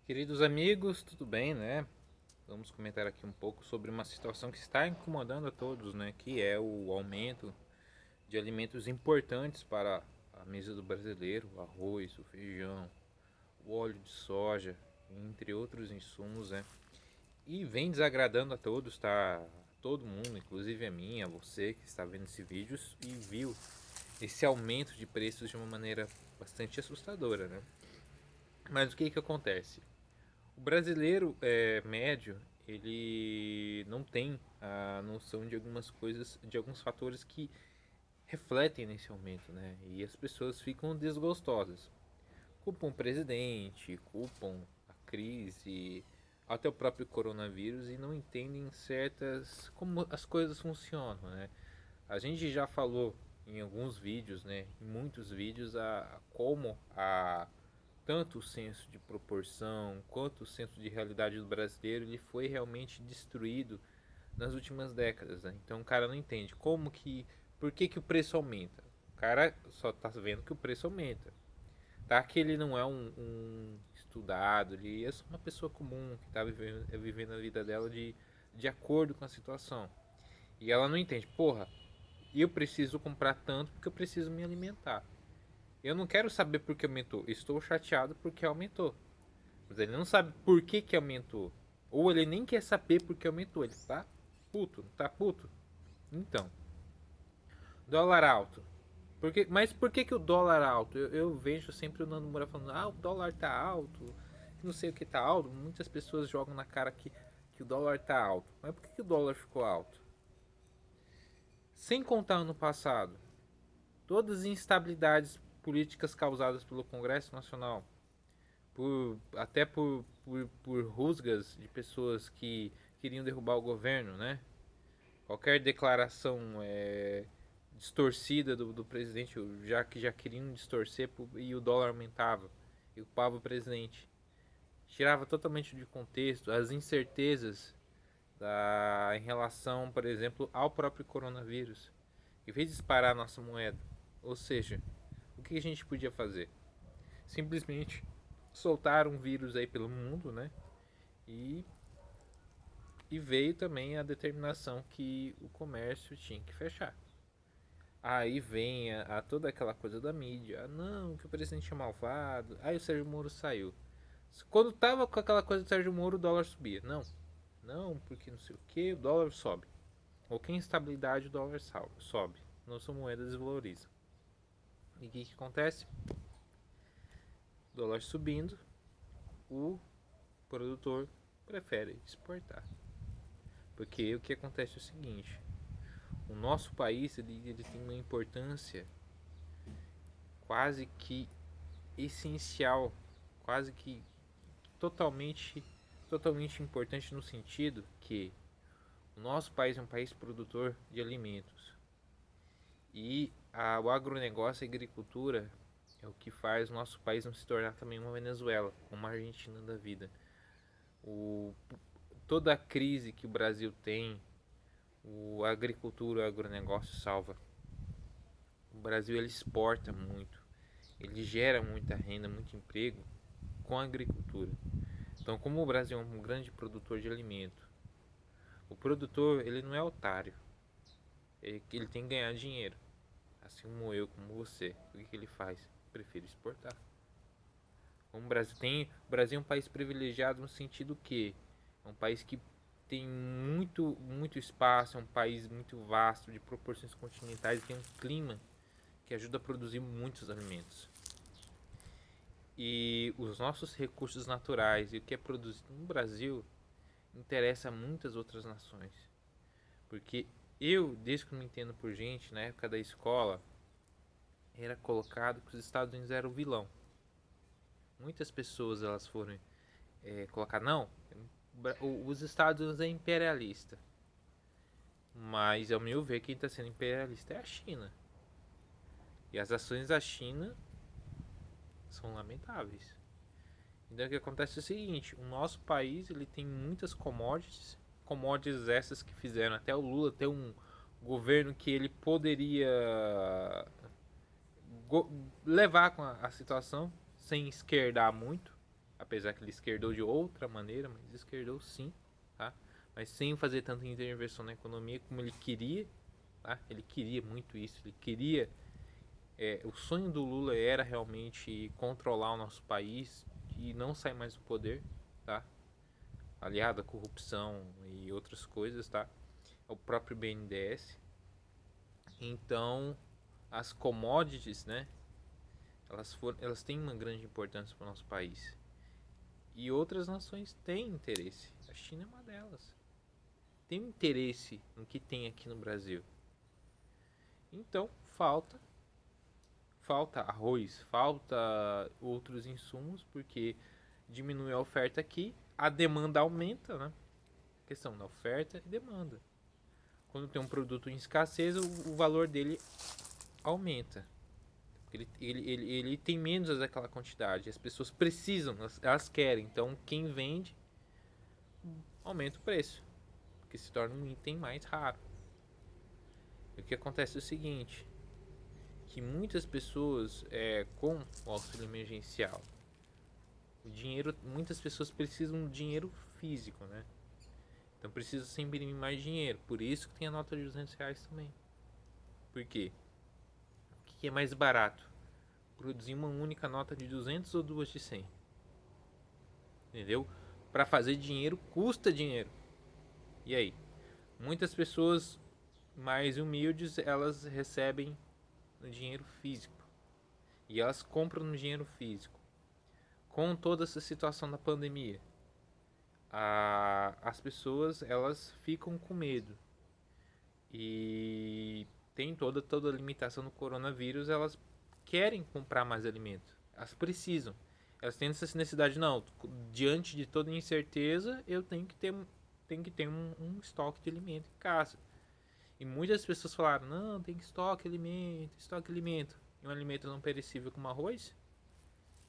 Queridos amigos, tudo bem, né? Vamos comentar aqui um pouco sobre uma situação que está incomodando a todos, né? Que é o aumento de alimentos importantes para a mesa do brasileiro, o arroz, o feijão, o óleo de soja, entre outros insumos, né? E vem desagradando a todos, tá? Todo mundo, inclusive a mim, a você que está vendo esse vídeo e viu esse aumento de preços de uma maneira bastante assustadora, né? Mas o que que acontece? O brasileiro médio, ele não tem a noção de algumas coisas, de alguns fatores que refletem nesse aumento, né? E as pessoas ficam desgostosas. Culpam o presidente, culpam a crise, até o próprio coronavírus e não entendem certas como as coisas funcionam, né? A gente já falou em alguns vídeos, né, em muitos vídeos, a como a tanto o senso de proporção quanto o senso de realidade do brasileiro ele foi realmente destruído nas últimas décadas, né? Então o cara não entende como que, por que que o preço aumenta. O cara só tá vendo que o preço aumenta. Tá que ele não é um estudado, ele é só uma pessoa comum que tá vivendo a vida dela de acordo com a situação. E ela não entende, porra, eu preciso comprar tanto porque eu preciso me alimentar. Eu não quero saber por que aumentou, estou chateado porque aumentou. Mas ele não sabe por que que aumentou. Ou ele nem quer saber por que aumentou. Ele tá puto, tá puto. Então, dólar alto. Mas por que, que o dólar alto? Eu vejo sempre o Nando Moura falando, o dólar tá alto, que não sei o que tá alto. Muitas pessoas jogam na cara que o dólar tá alto. Mas por que, que o dólar ficou alto? Sem contar ano passado, todas as instabilidades políticas causadas pelo Congresso Nacional, por rusgas de pessoas que queriam derrubar o governo, né? Qualquer declaração distorcida do presidente, já queriam distorcer e o dólar aumentava e culpava o presidente. Tirava totalmente de contexto as incertezas em relação, por exemplo, ao próprio coronavírus, que fez disparar a nossa moeda. Ou seja, o que a gente podia fazer? Simplesmente soltar um vírus aí pelo mundo, né? E, e veio também a determinação que o comércio tinha que fechar. Aí vem toda aquela coisa da mídia. Não, que o presidente é malvado. Aí o Sérgio Moro saiu. Quando tava com aquela coisa do Sérgio Moro, o dólar subia. Não, não, porque não sei o que, o dólar sobe. Qualquer instabilidade, o dólar sobe. Nossa moeda desvaloriza. E o que acontece? O dólar subindo, o produtor prefere exportar. Porque o que acontece é o seguinte: o nosso país ele tem uma importância quase que essencial, quase que totalmente, totalmente importante no sentido que o nosso país é um país produtor de alimentos e o agronegócio e a agricultura é o que faz o nosso país não se tornar também uma Venezuela, uma Argentina da vida. O, toda a crise que o Brasil tem, a agricultura, o agronegócio salva. O Brasil ele exporta muito, ele gera muita renda, muito emprego com a agricultura. Então, como o Brasil é um grande produtor de alimento, o produtor ele não é otário, ele tem que ganhar dinheiro, assim como eu, como você. O que ele faz? Prefere exportar. Como o Brasil é um país privilegiado no sentido que é um país que tem muito espaço, é um país muito vasto, de proporções continentais, e tem um clima que ajuda a produzir muitos alimentos. E os nossos recursos naturais e o que é produzido no Brasil interessa a muitas outras nações. Porque eu, desde que eu me entendo por gente, na época da escola, era colocado que os Estados Unidos eram o vilão. Muitas pessoas elas foram colocar, não, os Estados Unidos é imperialista. Mas, ao meu ver, quem está sendo imperialista é a China. E as ações da China são lamentáveis. Então o que acontece é o seguinte, o nosso país ele tem muitas commodities, commodities essas que fizeram até o Lula ter um governo que ele poderia levar com a situação sem esquerdar muito. apesar que ele esquerdou de outra maneira, mas esquerdou sim, tá? Mas sem fazer tanta intervenção na economia como ele queria, tá? Ele queria muito isso, ele queria... o sonho do Lula era realmente controlar o nosso país e não sair mais do poder, tá? Aliado à corrupção e outras coisas, tá? O próprio BNDES. Então, as commodities, né? Elas têm uma grande importância para o nosso país. E outras nações têm interesse. A China é uma delas. Tem interesse no que tem aqui no Brasil. Então, falta arroz, falta outros insumos, porque diminui a oferta aqui, a demanda aumenta, né? Questão da oferta e demanda. Quando tem um produto em escassez, o valor dele aumenta. Ele tem menos daquela quantidade. As pessoas precisam, elas querem. Então, quem vende aumenta o preço, porque se torna um item mais raro. E o que acontece é o seguinte, que muitas pessoas com o auxílio emergencial, o dinheiro, muitas pessoas precisam de dinheiro físico, né? Então precisa sempre imprimir mais dinheiro. Por isso que tem a nota de R$ 200 também. Por quê? O que é mais barato? Produzir uma única nota de 200 ou duas de 100? Entendeu? Para fazer dinheiro custa dinheiro. E aí? Muitas pessoas mais humildes, elas recebem no dinheiro físico. E elas compram no dinheiro físico. Com toda essa situação da pandemia, as pessoas, elas ficam com medo. E tem toda a limitação do coronavírus, elas querem comprar mais alimento. Elas precisam. Elas têm essa necessidade, não, diante de toda incerteza, eu tenho que ter um estoque de alimento em casa. E muitas pessoas falaram, não, tem que estoque alimento. E um alimento não perecível como arroz?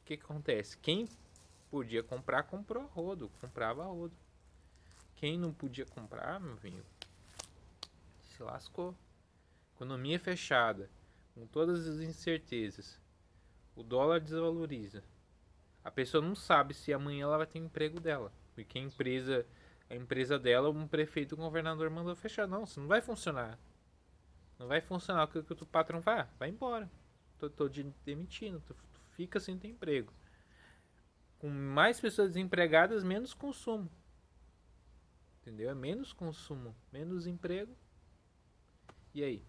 O que acontece? Quem podia comprar, comprava a rodo. Quem não podia comprar, meu amigo, se lascou. Economia fechada, com todas as incertezas. O dólar desvaloriza. A pessoa não sabe se amanhã ela vai ter emprego dela. Porque a empresa dela, um prefeito, um governador mandou fechar. Não, isso não vai funcionar. Não vai funcionar. O que o patrão vai embora. Tô demitindo. Tu fica sem ter emprego. Com mais pessoas desempregadas, menos consumo. Entendeu? É menos consumo, menos emprego. E aí?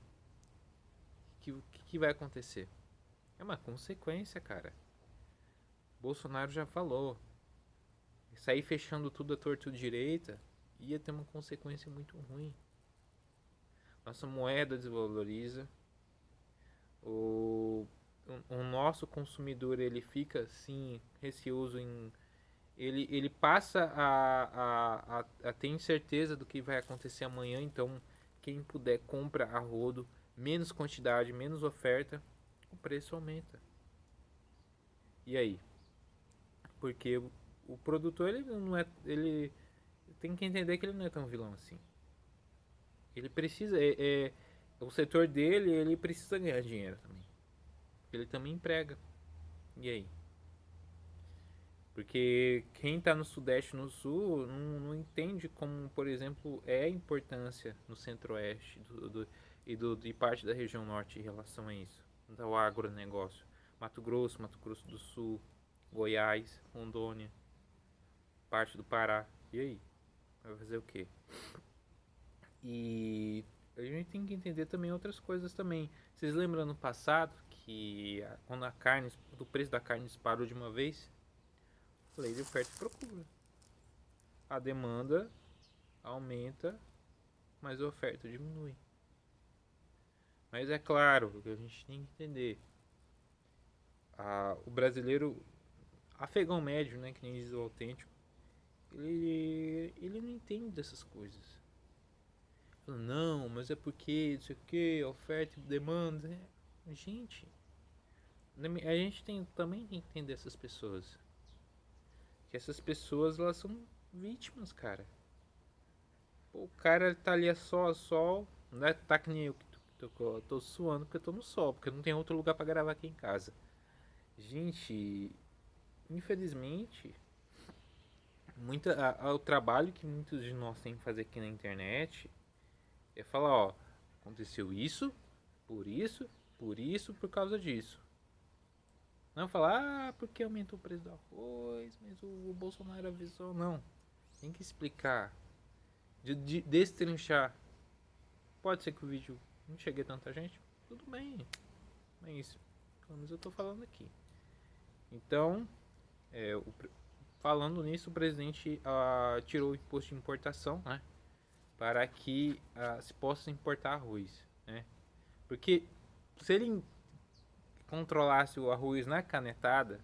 O que vai acontecer? É uma consequência, cara. Bolsonaro já falou. Sair fechando tudo à torta e direita ia ter uma consequência muito ruim. Nossa moeda desvaloriza. O nosso consumidor, ele fica assim receoso em ele passa a ter incerteza do que vai acontecer amanhã. Então quem puder compra a rodo, menos quantidade, menos oferta, o preço aumenta. E aí? Porque o produtor, ele não é, ele tem que entender que ele não é tão vilão assim. Ele precisa o setor dele, ele precisa ganhar dinheiro também. Ele também emprega. E aí? Porque quem está no Sudeste e no Sul não entende como, por exemplo, é a importância no Centro-Oeste e parte da região Norte em relação a isso. Do agronegócio. Mato Grosso do Sul, Goiás, Rondônia, parte do Pará. E aí? Vai fazer o quê? E a gente tem que entender também outras coisas também. Vocês lembram no passado que quando o preço da carne disparou de uma vez? Lei de oferta e procura. A demanda aumenta, mas a oferta diminui. Mas é claro que a gente tem que entender. O brasileiro, afegão médio, né, que nem diz o autêntico, ele não entende dessas coisas. Não, mas é porque, não sei o que, oferta e demanda. Gente, a gente também tem que entender essas pessoas. Que essas pessoas, elas são vítimas, cara. Pô, o cara tá ali a sol, não é tá que nem eu que tô suando porque eu tô no sol, porque não tem outro lugar pra gravar aqui em casa. Gente, infelizmente, O trabalho que muitos de nós têm que fazer aqui na internet é falar, ó, aconteceu isso, por isso, por isso, por causa disso. Não falar, porque aumentou o preço do arroz, mas o Bolsonaro avisou. Não. Tem que explicar. De destrinchar. Pode ser que o vídeo não chegue a tanta gente. Tudo bem. É isso. Pelo menos eu tô falando aqui. Então, falando nisso, o presidente tirou o imposto de importação, né? Para que se possa importar arroz, né? Porque se ele controlasse o arroz na canetada,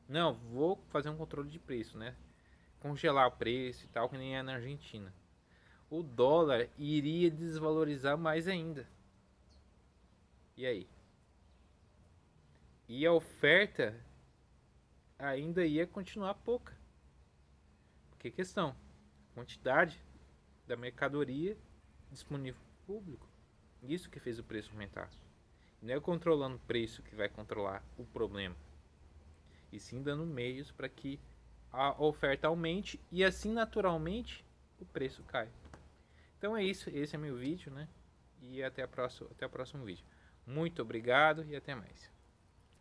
não, vou fazer um controle de preço, né? Congelar o preço e tal, que nem é na Argentina. O dólar iria desvalorizar mais ainda. E aí? E a oferta ainda ia continuar pouca. Porque questão, quantidade da mercadoria disponível para o público. Isso que fez o preço aumentar. Não é controlando o preço que vai controlar o problema. E sim dando meios para que a oferta aumente e assim naturalmente o preço cai. Então é isso, esse é meu vídeo, né? E até o próximo vídeo. Muito obrigado e até mais.